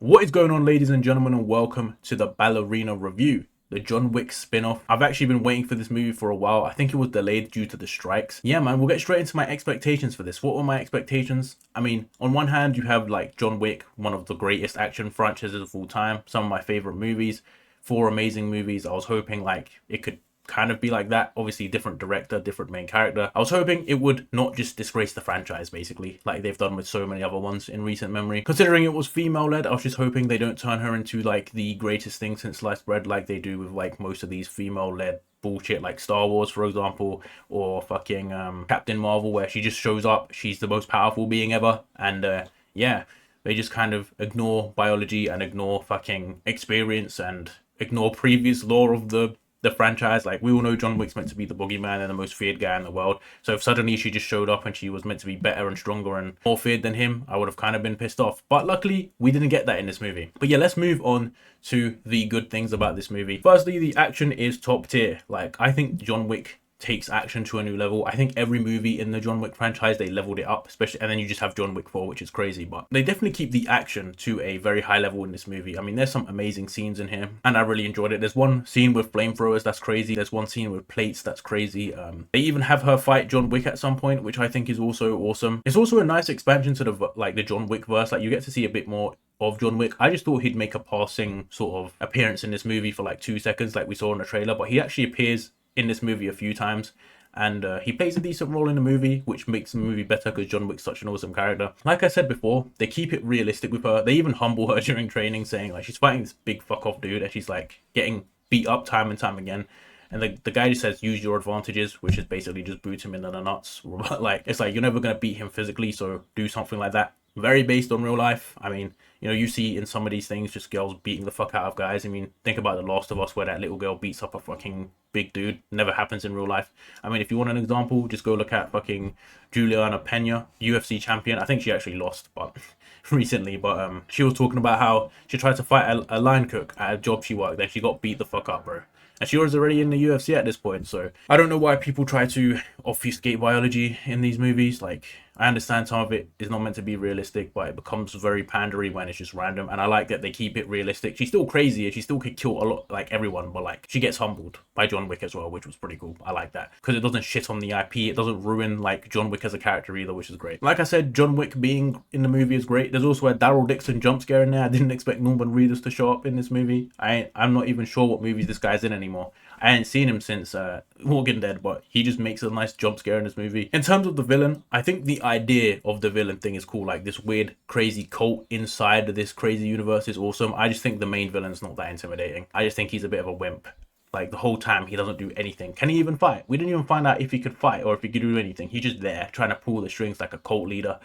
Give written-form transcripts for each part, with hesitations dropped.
What is going on, ladies and gentlemen, and welcome to the Ballerina review, the John Wick spin-off. I've actually been waiting for this movie for a while. I think it was delayed due to the strikes. Yeah, man, we'll get straight into my expectations for this. What were my expectations? I mean, on one hand, you have like John Wick, one of the greatest action franchises of all time, some of my favorite movies, four amazing movies. I was hoping like it could kind of be like that. Obviously, different director, different main character. I was hoping it would not just disgrace the franchise, basically, like they've done with so many other ones in recent memory. Considering it was female led, I was just hoping they don't turn her into like the greatest thing since sliced bread, like they do with like most of these female led bullshit, like Star Wars, for example, or fucking Captain Marvel, where she just shows up, she's the most powerful being ever, and yeah, they just kind of ignore biology and ignore fucking experience and ignore previous lore of the franchise. Like, we all know John Wick's meant to be the boogeyman and the most feared guy in the world. So if suddenly she just showed up and she was meant to be better and stronger and more feared than him, I would have kind of been pissed off. But luckily, we didn't get that in this movie. But yeah, let's move on to the good things about this movie. Firstly, the action is top tier. Like, I think John Wick takes action to a new level. I think every movie in the John Wick franchise, they leveled it up, especially, and then you just have John Wick 4, which is crazy, but they definitely keep the action to a very high level in this movie. I mean, there's some amazing scenes in here, and I really enjoyed it. There's one scene with flamethrowers that's crazy. There's one scene with plates that's crazy. They even have her fight John Wick at some point, which I think is also awesome. It's also a nice expansion to the John Wick verse. Like, you get to see a bit more of John Wick. I just thought he'd make a passing sort of appearance in this movie for like 2 seconds, like we saw in the trailer, but he actually appears in this movie a few times, and he plays a decent role in the movie, which makes the movie better because John Wick's such an awesome character. Like I said before, they keep it realistic with her. They even humble her during training, saying like she's fighting this big fuck off dude and she's like getting beat up time and time again, and the guy just says use your advantages, which is basically just boot him in the nuts. Like, it's like, you're never gonna beat him physically, so do something like that. Very based on real life. I mean, you know, you see in some of these things just girls beating the fuck out of guys. I mean, think about The Last of Us, where that little girl beats up a fucking big dude. Never happens in real life. I mean, if you want an example, just go look at fucking Juliana Pena, UFC champion. I think she actually lost, but recently, but she was talking about how she tried to fight a line cook at a job she worked, then she got beat the fuck up, bro. And she was already in the UFC at this point, so I don't know why people try to obfuscate biology in these movies. Like, I understand some of it is not meant to be realistic, but it becomes very pandery when it's just random. And I like that they keep it realistic. She's still crazy and she still could kill a lot, like everyone, but like, she gets humbled by John Wick as well, which was pretty cool. I like that because it doesn't shit on the IP. It doesn't ruin like John Wick as a character either, which is great. Like I said, John Wick being in the movie is great. There's also a Daryl Dixon jump scare in there. I didn't expect Norman Reedus to show up in this movie. I'm not even sure what movies this guy's in anymore. I ain't seen him since Walking Dead, but he just makes a nice jump scare in this movie. In terms of the villain, I think the idea of the villain thing is cool. Like, this weird, crazy cult inside of this crazy universe is awesome. I just think the main villain's not that intimidating. I just think he's a bit of a wimp. Like, the whole time, he doesn't do anything. Can he even fight? We didn't even find out if he could fight or if he could do anything. He's just there, trying to pull the strings like a cult leader.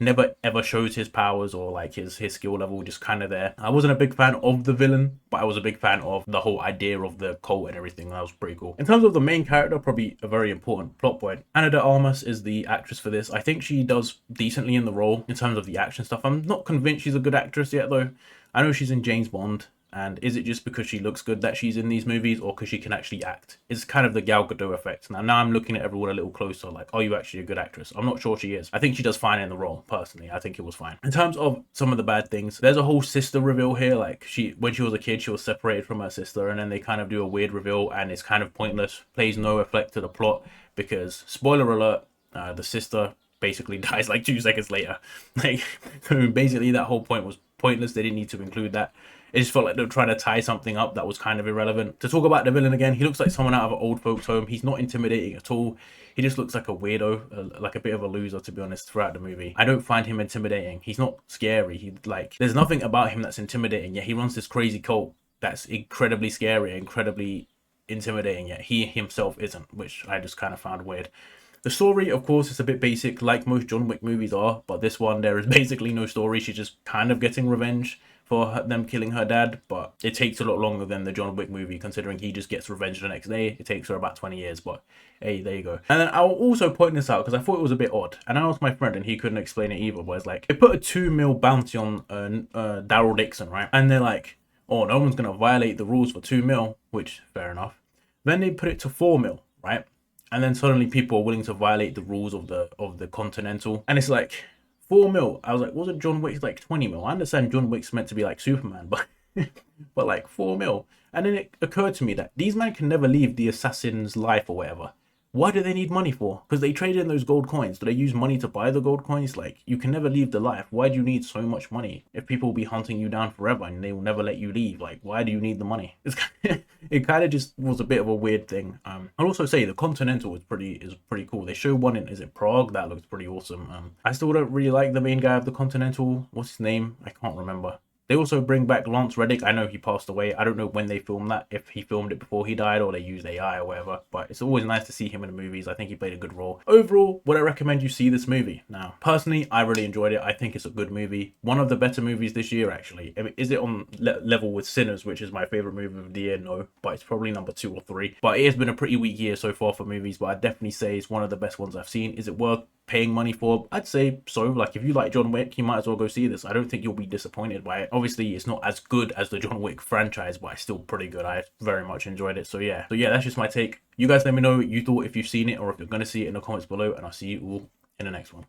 Never ever shows his powers or like his skill level, just kind of there. I wasn't a big fan of the villain, but I was a big fan of the whole idea of the cult and everything. That was pretty cool. In terms of the main character, probably a very important plot point. Ana de Armas is the actress for this. I think she does decently in the role in terms of the action stuff. I'm not convinced she's a good actress yet though. I know she's in James Bond. And is it just because she looks good that she's in these movies, or because she can actually act? It's kind of the Gal Gadot effect. Now I'm looking at everyone a little closer, like, are you actually a good actress? I'm not sure she is. I think she does fine in the role, personally. I think it was fine. In terms of some of the bad things, there's a whole sister reveal here. Like, when she was a kid, she was separated from her sister, and then they kind of do a weird reveal, and it's kind of pointless. Plays no effect to the plot, because, spoiler alert, the sister basically dies like 2 seconds later. Like, so basically that whole point was pointless. They didn't need to include that. It just felt like they were trying to tie something up that was kind of irrelevant. To talk about the villain again, he looks like someone out of an old folks home. He's not intimidating at all. He just looks like a weirdo, like a bit of a loser, to be honest, throughout the movie. I don't find him intimidating. He's not scary. There's nothing about him that's intimidating, yet he runs this crazy cult that's incredibly scary, incredibly intimidating, yet he himself isn't, which I just kind of found weird. The story, of course, is a bit basic, like most John Wick movies are, but this one, there is basically no story. She's just kind of getting revenge for them killing her dad, but it takes a lot longer than the John Wick movie, considering he just gets revenge the next day. It takes her about 20 years, but hey, there you go. And then I'll also point this out, because I thought it was a bit odd, and I asked my friend, and he couldn't explain it either, but it's like, they put a 2 mil bounty on Daryl Dixon, right? And they're like, oh, no one's going to violate the rules for 2 mil, which, fair enough. Then they put it to 4 mil, right? And then suddenly people are willing to violate the rules of the Continental. And it's like, 4 mil. I was like, wasn't John Wick like 20 mil? I understand John Wick's meant to be like Superman, but but like 4 mil. And then it occurred to me that these men can never leave the assassin's life or whatever. Why do they need money for? Because they trade in those gold coins. Do they use money to buy the gold coins? Like, you can never leave the life. Why do you need so much money? If people will be hunting you down forever and they will never let you leave, like, why do you need the money? It kind of just was a bit of a weird thing. I'll also say the Continental is pretty cool. They show one in, is it Prague? That looks pretty awesome. I still don't really like the main guy of the Continental. What's his name? I can't remember. They also bring back Lance Reddick. I know he passed away. I don't know when they filmed that, if he filmed it before he died or they used AI or whatever. But it's always nice to see him in the movies. I think he played a good role. Overall, would I recommend you see this movie? Now, personally, I really enjoyed it. I think it's a good movie. One of the better movies this year, actually. I mean, is it on level with Sinners, which is my favorite movie of the year? No, but it's probably number 2 or 3. But it has been a pretty weak year so far for movies, but I'd definitely say it's one of the best ones I've seen. Is it worth paying money for? I'd say so. Like, if you like John Wick, you might as well go see this. I don't think you'll be disappointed by it. Obviously, it's not as good as the John Wick franchise, but it's still pretty good. I very much enjoyed it. So yeah, that's just my take. You guys let me know what you thought, if you've seen it or if you're gonna see it, in the comments below, and I'll see you all in the next one.